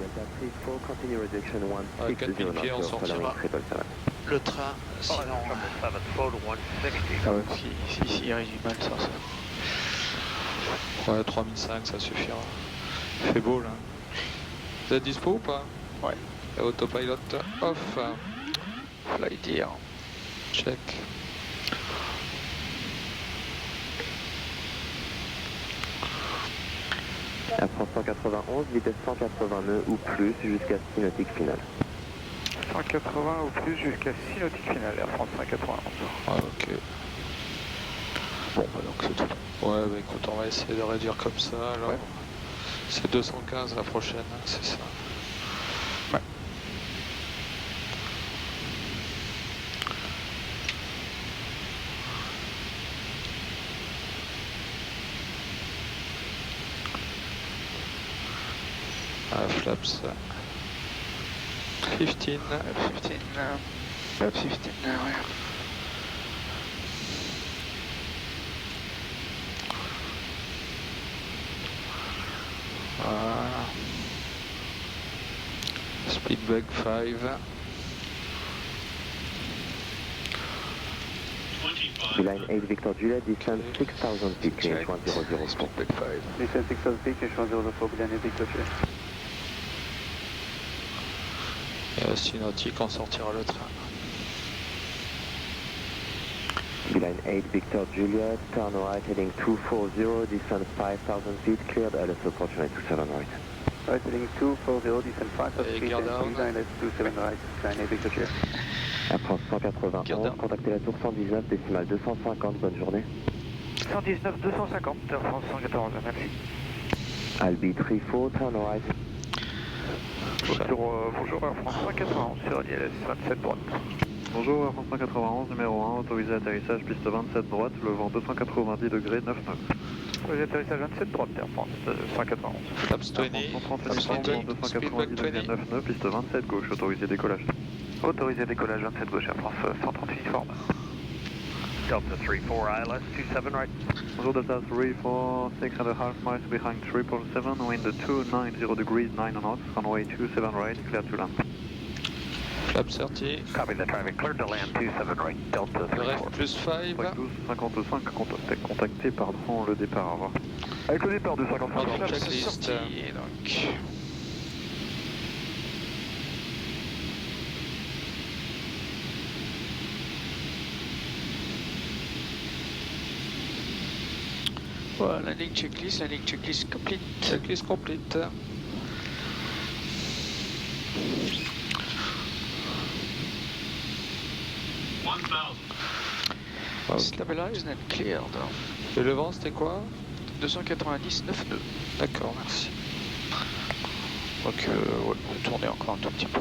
Delta 34, continue reduction 160 4000 pieds, on sortira. Le train, sinon... Ah ouais, si, il régit mal ça. Ouais, 3005, ça suffira. Il fait beau là. Vous êtes dispo ou pas? Ouais. Et autopilot off. Flight here. Check. Air France 191, vitesse 180 nœuds ou plus jusqu'à 6 nautiques finale. 180 ou plus jusqu'à 6 nautiques finale, Air France 191. Ah, ok. Bon, bah donc c'est tout. Ouais, bah écoute, on va essayer de réduire comme ça alors. Ouais. C'est 215 la prochaine, c'est ça. Ouais. Ah, flaps. 15. 15. Flaps 15, ouais. Voilà. Speedback 5. Line 8 Victor Juliet, distance 6000 feet, clear 100. Speedback 5. Distance 6000 feet, clear 100, Line 8 Victor Juliet. Et à 6 nautiques, on sortira le train. Line 8 Victor Juliet, turn right heading 240, distance 5000 feet, cleared LS opportunity 27 right. Right heading 240, distance 5000 feet, gear down. Line 27 right, Line 8 Victor Juliet. Air France 191, contactez la tour 119, décimale 250, bonne journée. 119 250, Air France 191, merci. Albi 34, turn right. Bonjour Air France 191 sur l'ILS 27 droite. Bonjour Air France 191, numéro 1, autorisé atterrissage piste 27 droite, le vent 290 degrés 9 nœuds. Autorisé atterrissage 27 droite, Air France 191. Flaps 20. 130 Flaps uniforme, 20. vent Speedback 290 degrés 20. 9 nœuds, piste 27 gauche, autorisé décollage. Autorisé décollage 27 gauche, Air France 130 uniforme. Delta 34, ILS 27 right. Bonjour Delta 34, 6.5 miles behind 777, wind 290 degrees 9 knots, runway 27 right, clear to land. Flaps 30. Copy the traffic, cleared to land 27 right, Delta Ref 34. plus 5. 12 55, contacté, pardon, le départ, au revoir. Avec le départ de 55 Pardon, flaps checklist. sorti, donc... Voilà, la ligne checklist complete. Checklist complete. Stabilized and cleared. Et le vent, c'était quoi? 290, 9 nœuds. D'accord, merci. Donc, ouais, on va tourner encore un tout petit peu.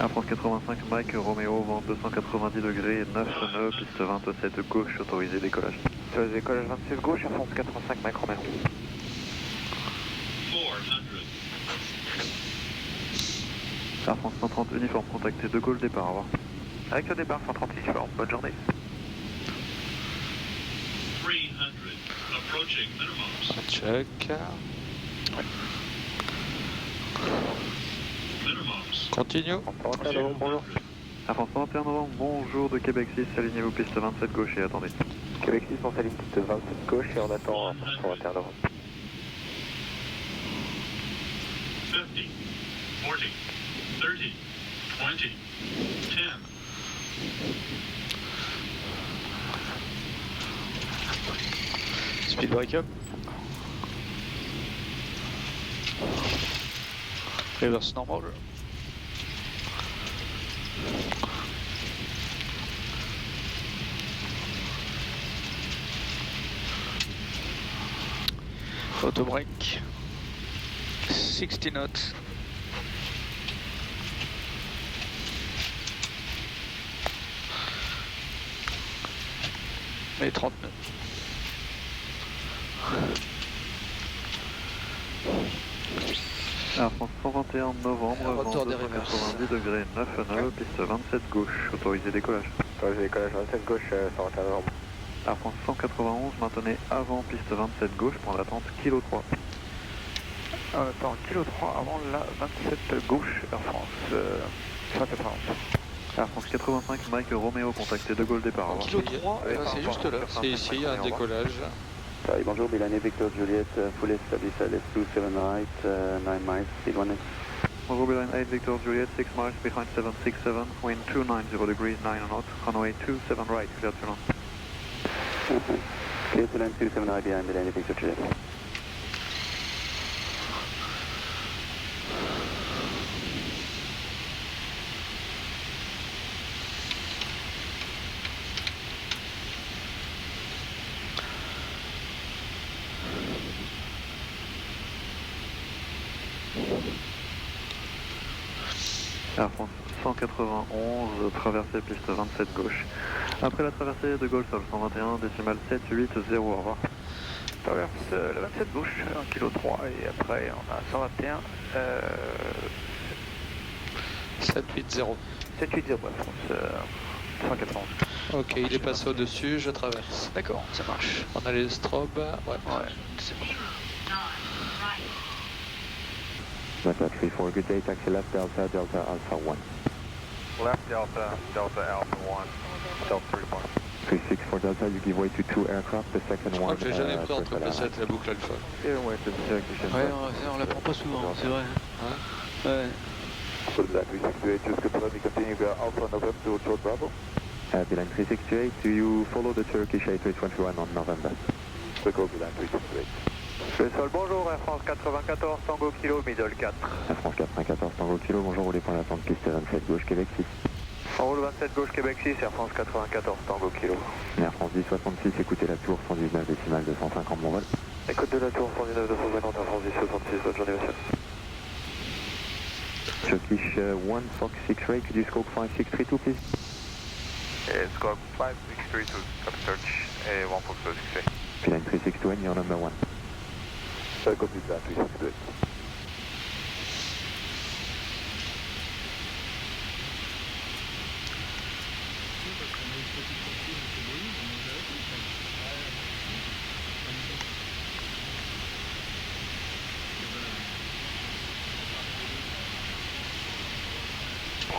Air France 85, Mike Romeo, vent 290 degrés 9 nœuds, piste 27 gauche, autorisé décollage. Autorisé décollage 27 gauche, Air France 85, Mike Romeo. 400. Air France 130, uniforme, contacté de Gaulle, départ, au revoir. Avec le départ 130 uniforme, bonne journée. 300, approaching minimums. Check. Ouais. Minimums. Continue. Bonjour. Air France 31 novembre, bonjour de Québec 6, alignez-vous piste 27 gauche et attendez. Québec 6, on s'aligne piste 27 gauche et on attend pour 21 novembre. 50, 40, 30, 20, 10. Speed break up. Reverse normal. Auto brake. 60 knots. Et 30 nœuds. Air France 121 novembre, Retour vent des reverses. 290 degrés 9 nœuds, piste 27 gauche, autorisé décollage. Autorisé décollage 27 gauche, 121 novembre. Air France 191, maintenez avant piste 27 gauche, point d'attente kilo 3. On attend kilo 3 avant la 27 gauche, Air France 191. Air France 85, Mike Romeo, contacté de Gaulle départ. Au revoir. Kilo 3, c'est juste là, c'est ici, il y a un décollage. Paris, bonjour, Milan Victor Juliet, full established LS27 right, 9 miles, speed 1 Bonjour, Beeline 8 Victor Juliet, 6 miles behind 767, wind 290 degrees 9 knots, runway 27 right, clear to land. Clear to land 27 right behind Milan Victor Juliet. Air France 191, traversée piste 27 gauche. Après la traversée de Gaulle sol 121, décimale 780, au revoir. Traverse la 27 gauche, 1 kg 3 et après on a 121 780. 780 Air France 191. Ok, il est passé au-dessus, je traverse. D'accord, ça marche. On a les strobes, ouais. C'est bon. Delta 34, good day, taxi left Delta, Delta Alpha 1. Left Delta, Delta Alpha 1, Delta 3 1. 36 for Delta, you give way to 2 aircraft, the second Je crois one. que j'ai jamais pris entre P7 et la boucle alpha. Ouais, on la prend pas souvent, c'est vrai. Ouais. Beeline 368, just confirm you continue Alpha November to short Bravo. Beeline 368, do you follow the Turkish A321 on November? Go Beeline 368. Le sol, bonjour, Air France 94, Tango Kilo, middle 4. Air France 94, Tango Kilo, bonjour, roulez point d'attente, piste 27 gauche, Québec 6. On roule 27 gauche, Québec 6, Air France 94, Tango Kilo. Air France 1066, écoutez la tour 119 décimale 250, mon vol. Écoute de la tour 119 250, Air France 1066, bonne journée monsieur. Turkish 1 Fox 6 Ray, could you scope 5632 please? Scope 5632, copy search, 1 Fox 6 Beeline 362, you're number 1. Go Beeline 368.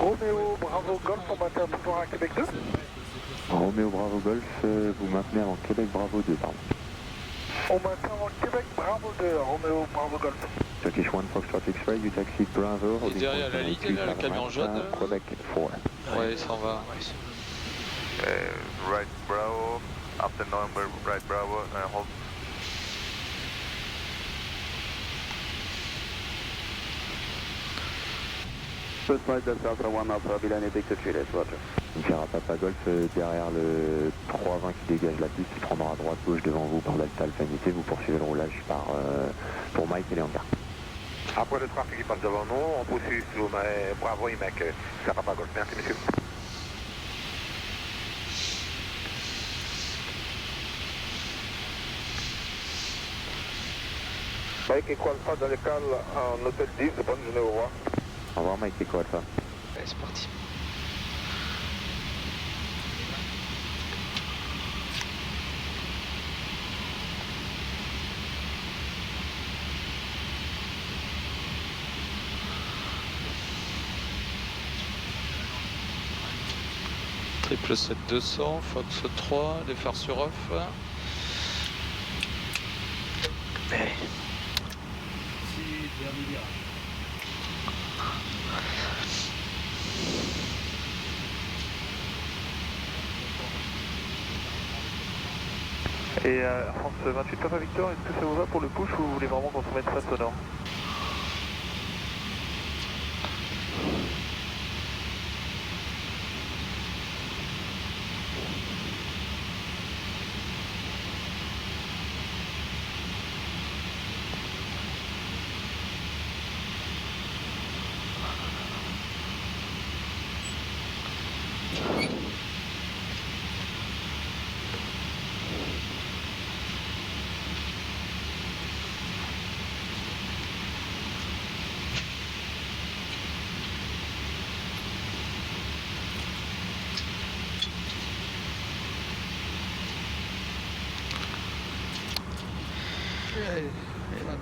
Roméo, Bravo, Golf, on maintient toujours à Québec 2. Roméo Bravo Golf, vous maintenez avant Québec Bravo 2, pardon. On maintient avant Québec Bravo 2, Roméo, Bravo, Golf. Turkish 1 Foxtrot X-Ray, you taxi Bravo. Et derrière la ligne, là, le camion jaune. Québec 4. Ouais, il s'en va. Right Bravo, after November, right Bravo, hold. First flight Delta Alpha 1 Alpha, Beeline Victor Juliet, Roger. Donc il y aura Papa Golf derrière le 320 qui dégage la piste, qui prendra à droite, gauche devant vous par Delta Alpha Unité, vous poursuivez le roulage pour Mike et les hangars. Après le trafic qui passe devant nous, on poursuit sur Bravo et Mec, c'est Papa Golf. Merci monsieur. Mike Eco Alpha dans le cal en hôtel 10, bonne journée, au revoir. Au revoir Mike Eco Alpha. Allez, c'est parti. Triple 7200, Fox 3, les phares sur off. Et France 28 Papa Victor, est-ce que ça vous va pour le push ou vous voulez vraiment qu'on se mette face au nord? Et là,